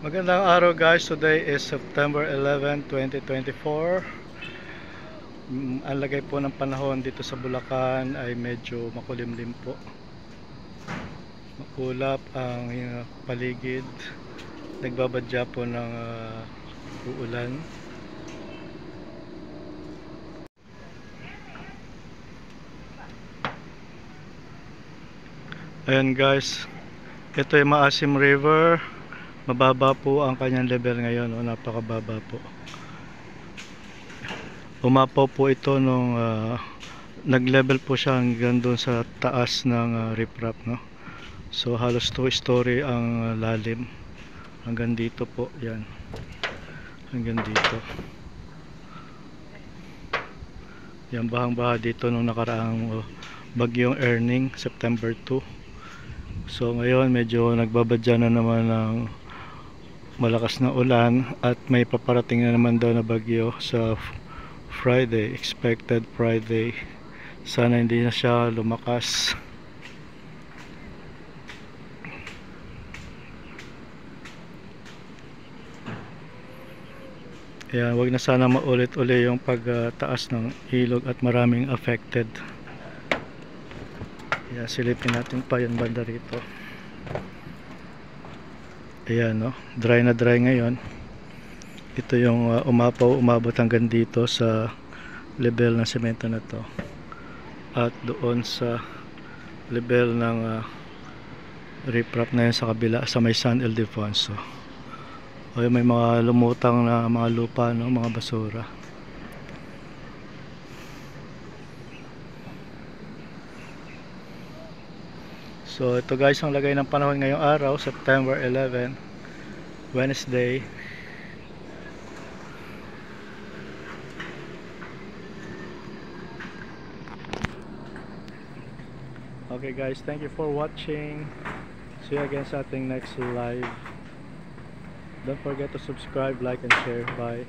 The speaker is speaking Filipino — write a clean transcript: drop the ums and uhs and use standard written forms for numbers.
Magandang araw guys, today is September 11, 2024. Ang lagay po ng panahon dito sa Bulacan ay medyo makulimlim po. Makulap ang paligid. Nagbabadya po ng uulan. Ayan guys, ito ay Maasim River. Mababa po ang kanyang level ngayon, napakababa po. Umapaw po ito nung nag-level po siya hanggang doon sa taas ng riprap, no? So halos 2 story ang lalim hanggang dito po, yan. Hanggang dito. Yan, bahang-baha dito nung nakaraang bagyong Erning, September 2. So ngayon medyo nagbabadya na naman ng malakas na ulan at may paparating na naman daw na bagyo sa Friday, expected Friday. Sana hindi na siya lumakas. Ayan, wag na sana maulit-uli yung pagtaas ng ilog at maraming affected. Ayan, silipin natin pa yung banda rito. Ayan, no? Dry na dry ngayon. Ito yung umabot hanggang dito sa level ng semento na to. At doon sa level ng riprap na yun sa kabila, sa may San Ildefonso. O may mga lumutang na mga lupa, no? Mga basura. So ito guys ang lagay ng panahon ngayong araw, September 11, Wednesday. Okay guys, thank you for watching. See you again sa ating next live. Don't forget to subscribe, like and share. Bye.